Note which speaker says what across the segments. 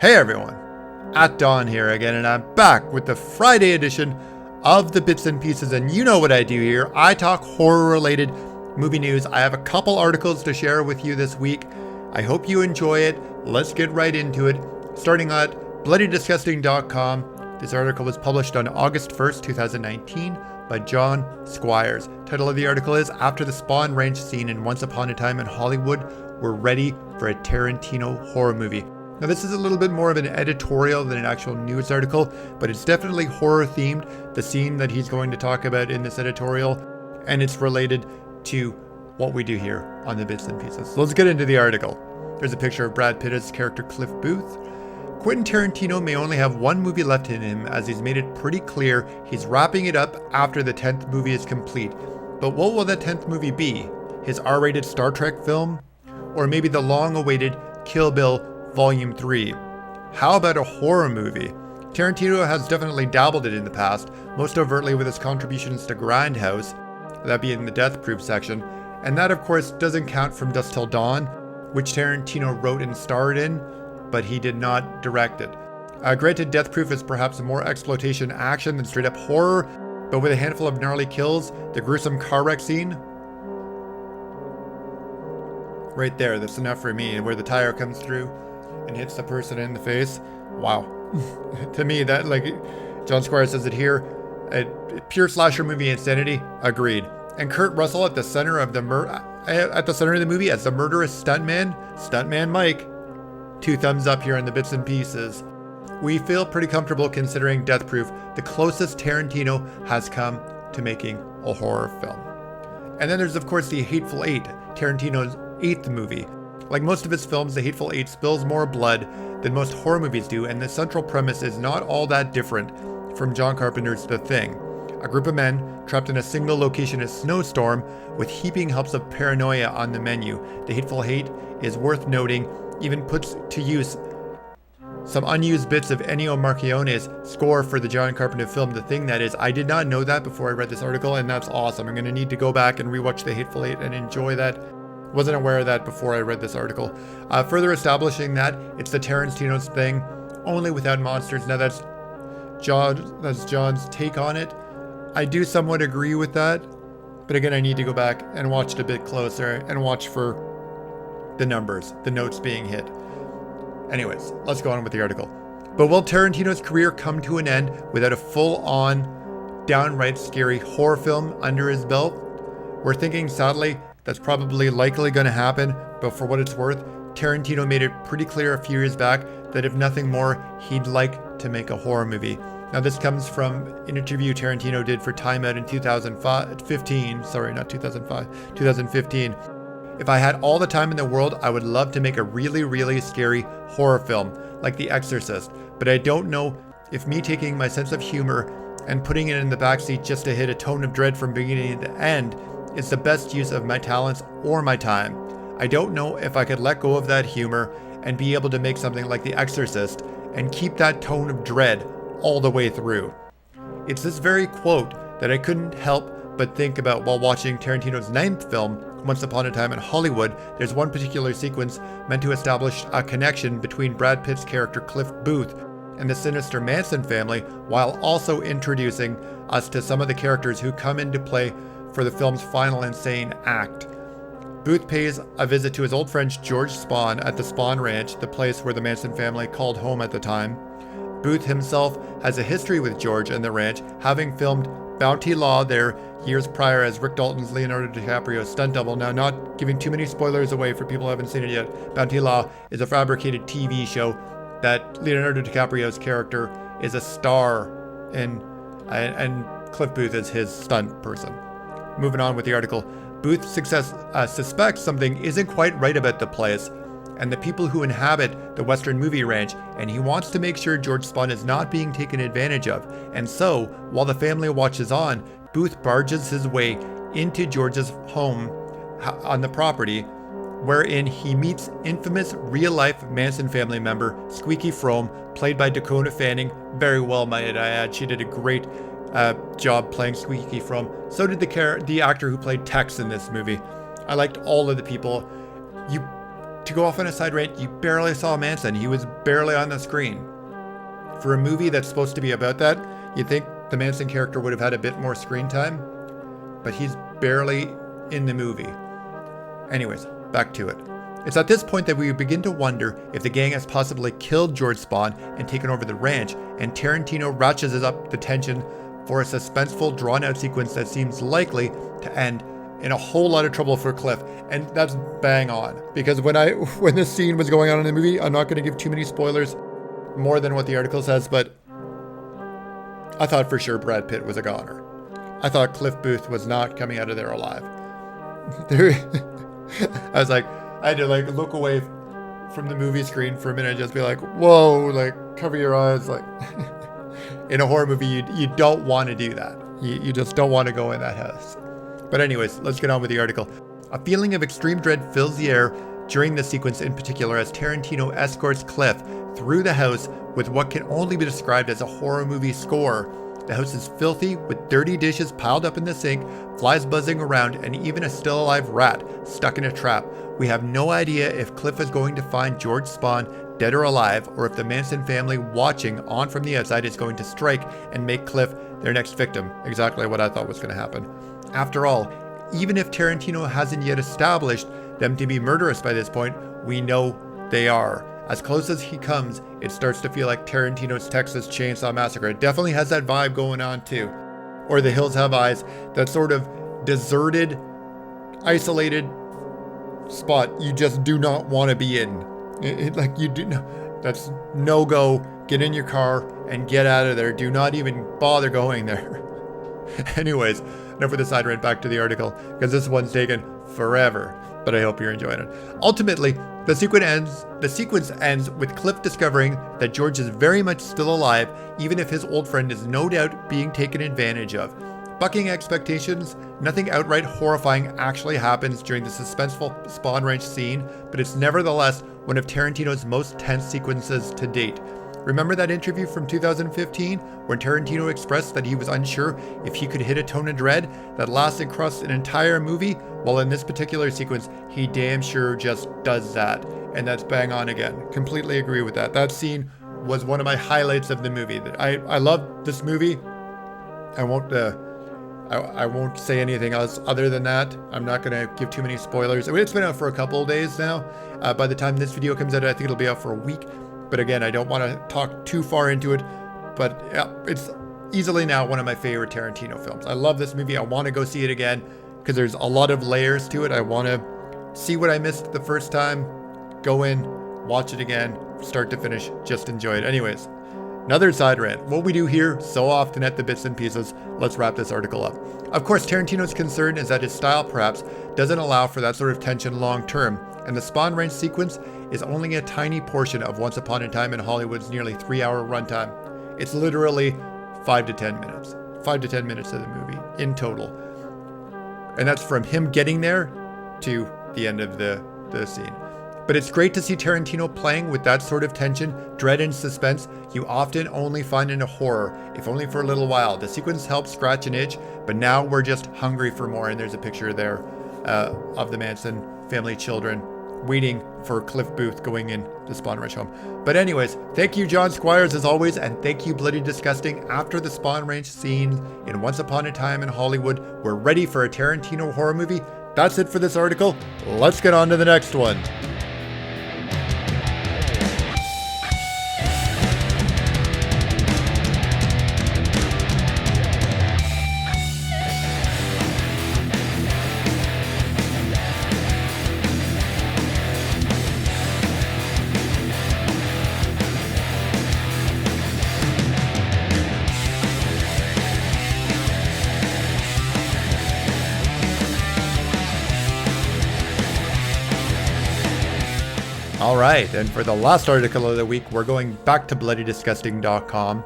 Speaker 1: Hey everyone, at Dawn here again, and I'm back with the Friday edition of the Bits and Pieces, and you know what I do here. I talk horror-related movie news. I have a couple articles to share with you this week. I hope you enjoy it. Let's get right into it. Starting at bloodydisgusting.com. This article was published on August 1st, 2019 by John Squires. Title of the article is After the Spawn Ranch Scene in Once Upon a Time in Hollywood, we're ready for a Tarantino horror movie. Now this is a little bit more of an editorial than an actual news article, but it's definitely horror themed, the scene that he's going to talk about in this editorial, and it's related to what we do here on the Bits and Pieces. So let's get into the article. There's a picture of Brad Pitt as character Cliff Booth. Quentin Tarantino may only have one movie left in him, as he's made it pretty clear he's wrapping it up after the 10th movie is complete. But what will that 10th movie be? His R-rated Star Trek film? Or maybe the long-awaited Kill Bill Volume 3. How about a horror movie? Tarantino has definitely dabbled it in the past, most overtly with his contributions to Grindhouse, that being the Death Proof section, and that of course doesn't count From Dusk Till Dawn, which Tarantino wrote and starred in, but he did not direct it. Granted, Death Proof is perhaps more exploitation action than straight up horror, but with a handful of gnarly kills, the gruesome car wreck scene, right there, that's enough for me, where the tire comes through and hits the person in the face. Wow. To me, that, like, John Squire says it here, a pure slasher movie insanity. Agreed. And Kurt Russell at the center of the movie as the murderous stuntman Mike. 2 thumbs up here on the Bits and Pieces. We feel pretty comfortable considering Death Proof the closest Tarantino has come to making a horror film. And then there's of course the Hateful Eight, Tarantino's 8th movie. Like most of his films, The Hateful Eight spills more blood than most horror movies do, and the central premise is not all that different from John Carpenter's The Thing. A group of men trapped in a single location in a snowstorm with heaping helps of paranoia on the menu. The Hateful Eight is worth noting, even puts to use some unused bits of Ennio Morricone's score for the John Carpenter film The Thing, that is. I did not know that before I read this article, and that's awesome. I'm going to need to go back and rewatch The Hateful Eight and enjoy that. Wasn't aware of that before I read this article. Further establishing that it's the Tarantino's thing, only without monsters. Now that's John's take on it. I do somewhat agree with that, but again, I need to go back and watch it a bit closer and watch for the numbers, the notes being hit. Anyways, let's go on with the article. But will Tarantino's career come to an end without a full-on, downright scary horror film under his belt? We're thinking, sadly, that's probably likely going to happen, but for what it's worth, Tarantino made it pretty clear a few years back that if nothing more, he'd like to make a horror movie. Now this comes from an interview Tarantino did for Time Out in 2015. If I had all the time in the world, I would love to make a really, really scary horror film, like The Exorcist, but I don't know if me taking my sense of humor and putting it in the backseat just to hit a tone of dread from beginning to end is the best use of my talents or my time. I don't know if I could let go of that humor and be able to make something like The Exorcist and keep that tone of dread all the way through. It's this very quote that I couldn't help but think about while watching Tarantino's 9th film, Once Upon a Time in Hollywood. There's one particular sequence meant to establish a connection between Brad Pitt's character Cliff Booth and the sinister Manson family, while also introducing us to some of the characters who come into play for the film's final insane act. Booth pays a visit to his old friend George Spahn at the Spahn Ranch, the place where the Manson family called home at the time. Booth himself has a history with George and the ranch, having filmed Bounty Law there years prior as Rick Dalton's Leonardo DiCaprio stunt double. Now, not giving too many spoilers away for people who haven't seen it yet, Bounty Law is a fabricated TV show that Leonardo DiCaprio's character is a star in, and Cliff Booth is his stunt person. Moving on with the article, Booth suspects something isn't quite right about the place and the people who inhabit the Western Movie Ranch, and he wants to make sure George Spahn is not being taken advantage of. And so, while the family watches on, Booth barges his way into George's home on the property, wherein he meets infamous real-life Manson family member Squeaky Fromme, played by Dakota Fanning. Very well, might I add. She did a great job playing Squeaky Fromme. So did the actor who played Tex in this movie. I liked all of the people. to go off on a side rant, you barely saw Manson. He was barely on the screen. For a movie that's supposed to be about that, you'd think the Manson character would have had a bit more screen time, but he's barely in the movie. Anyways, back to it. It's at this point that we begin to wonder if the gang has possibly killed George Spahn and taken over the ranch, and Tarantino ratchets up the tension for a suspenseful, drawn-out sequence that seems likely to end in a whole lot of trouble for Cliff. And that's bang on, because when this scene was going on in the movie, I'm not going to give too many spoilers, more than what the article says, but I thought for sure Brad Pitt was a goner. I thought Cliff Booth was not coming out of there alive. I was like, I had to like look away from the movie screen for a minute and just be like, whoa, like cover your eyes. Like in a horror movie, you don't want to do that. You just don't want to go in that house. But anyways, let's get on with the article. A feeling of extreme dread fills the air during this sequence in particular as Tarantino escorts Cliff through the house with what can only be described as a horror movie score. The house is filthy, with dirty dishes piled up in the sink, flies buzzing around, and even a still alive rat stuck in a trap. We have no idea if Cliff is going to find George Spahn dead or alive, or if the Manson family watching on from the outside is going to strike and make Cliff their next victim. Exactly what I thought was going to happen. After all, even if Tarantino hasn't yet established them to be murderous by this point, we know they are. As close as he comes, it starts to feel like Tarantino's Texas Chainsaw Massacre. It definitely has that vibe going on too. Or The Hills Have Eyes, that sort of deserted, isolated spot you just do not want to be in. Like you do not, that's no go. Get in your car and get out of there. Do not even bother going there. Anyways, enough with the side rant, back to the article, because this one's taken forever, but I hope you're enjoying it. Ultimately, the sequence ends with Cliff discovering that George is very much still alive, even if his old friend is no doubt being taken advantage of. Bucking expectations, nothing outright horrifying actually happens during the suspenseful Spahn Ranch scene, but it's nevertheless one of Tarantino's most tense sequences to date. Remember that interview from 2015 when Tarantino expressed that he was unsure if he could hit a tone of dread that lasted across an entire movie? Well, in this particular sequence, he damn sure just does that. And that's bang on again. Completely agree with that. That scene was one of my highlights of the movie. I love this movie. I won't say anything else other than that. I'm not going to give too many spoilers. It's been out for a couple of days now. By the time this video comes out, I think it'll be out for a week. But again, I don't want to talk too far into it. But yeah, it's easily now one of my favorite Tarantino films. I love this movie. I want to go see it again because there's a lot of layers to it. I want to see what I missed the first time, go in, watch it again, start to finish, just enjoy it. Anyways, another side rant. What we do here so often at the Bits and Pieces, let's wrap this article up. Of course, Tarantino's concern is that his style perhaps doesn't allow for that sort of tension long term, and the Spahn Ranch sequence is only a tiny portion of Once Upon a Time in Hollywood's nearly 3-hour runtime. It's literally 5 to 10 minutes. 5 to 10 minutes of the movie in total. And that's from him getting there to the end of the scene. But it's great to see Tarantino playing with that sort of tension, dread, and suspense you often only find in a horror, if only for a little while. The sequence helps scratch an itch, but now we're just hungry for more. And there's a picture there of the Manson family children waiting for Cliff Booth going in the Spahn Ranch home. But anyways, thank you, John Squires, as always, and thank you, Bloody Disgusting. After the Spahn Ranch scene in Once Upon a Time in Hollywood, we're ready for a Tarantino horror movie. That's it for this article. Let's get on to the next one. All right, and for the last article of the week, we're going back to bloodydisgusting.com.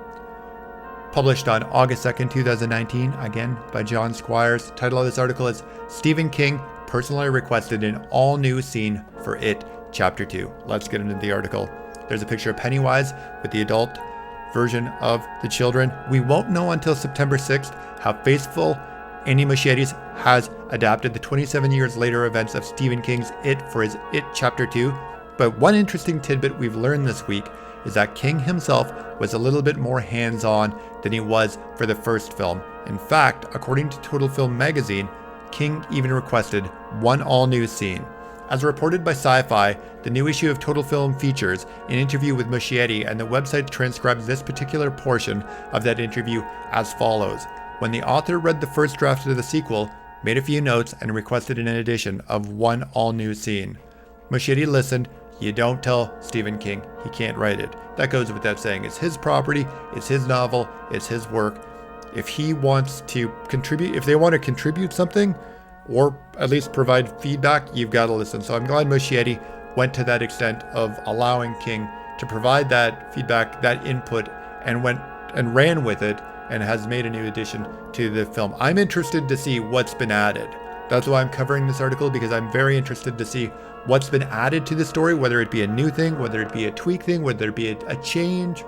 Speaker 1: Published on August 2nd, 2019, again by John Squires. Title of this article is Stephen King personally requested an all-new scene for It, Chapter 2. Let's get into the article. There's a picture of Pennywise with the adult version of the children. We won't know until September 6th how faithful Andy Muschietti's has adapted the 27 years later events of Stephen King's It for his It Chapter 2. But one interesting tidbit we've learned this week is that King himself was a little bit more hands-on than he was for the first film. In fact, according to Total Film magazine, King even requested one all-new scene. As reported by Sci-Fi, the new issue of Total Film features an interview with Muschietti, and the website transcribes this particular portion of that interview as follows. When the author read the first draft of the sequel, made a few notes, and requested an addition of one all-new scene. Muschietti listened. You don't tell Stephen King he can't write it. That goes without saying. It's his property, it's his novel, it's his work. If he wants to contribute, if they want to contribute something, or at least provide feedback, you've got to listen. So I'm glad Muschietti went to that extent of allowing King to provide that feedback, that input, and went and ran with it, and has made a new addition to the film. I'm interested to see what's been added. That's why I'm covering this article, because I'm very interested to see what's been added to the story, whether it be a new thing, whether it be a tweak thing, whether it be a change.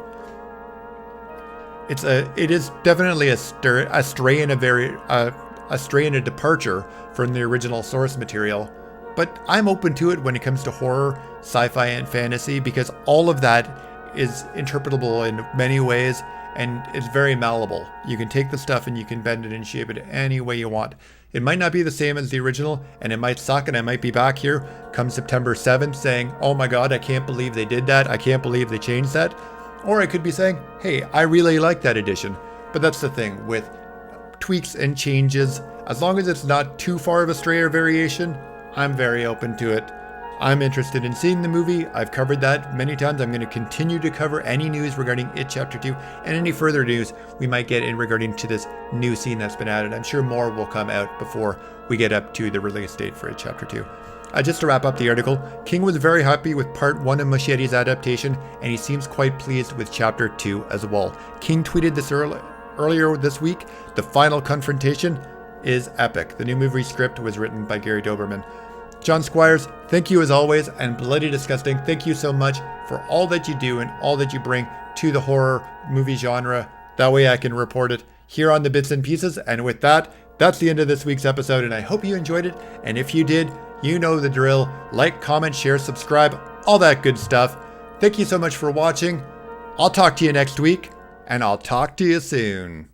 Speaker 1: It is definitely a stray and a departure from the original source material, but I'm open to it when it comes to horror, sci-fi, and fantasy, because all of that is interpretable in many ways, and it's very malleable. You can take the stuff and you can bend it and shape it any way you want. It might not be the same as the original, and it might suck, and I might be back here come September 7th saying, oh my god, I can't believe they did that, I can't believe they changed that. Or I could be saying, hey, I really like that edition. But that's the thing with tweaks and changes. As long as it's not too far of a stray or variation, I'm very open to it. I'm interested in seeing the movie. I've covered that many times. I'm going to continue to cover any news regarding It Chapter 2 and any further news we might get in regarding to this new scene that's been added. I'm sure more will come out before we get up to the release date for It Chapter 2. Just to wrap up the article, King was very happy with part 1 of Muschietti's adaptation, and he seems quite pleased with Chapter 2 as well. King tweeted this earlier this week, the final confrontation is epic. The new movie script was written by Gary Doberman. John Squires, thank you as always, and Bloody Disgusting, thank you so much for all that you do and all that you bring to the horror movie genre. That way I can report it here on the Bits and Pieces. And with that, that's the end of this week's episode, and I hope you enjoyed it. And if you did, you know the drill. Like, comment, share, subscribe, all that good stuff. Thank you so much for watching. I'll talk to you next week, and I'll talk to you soon.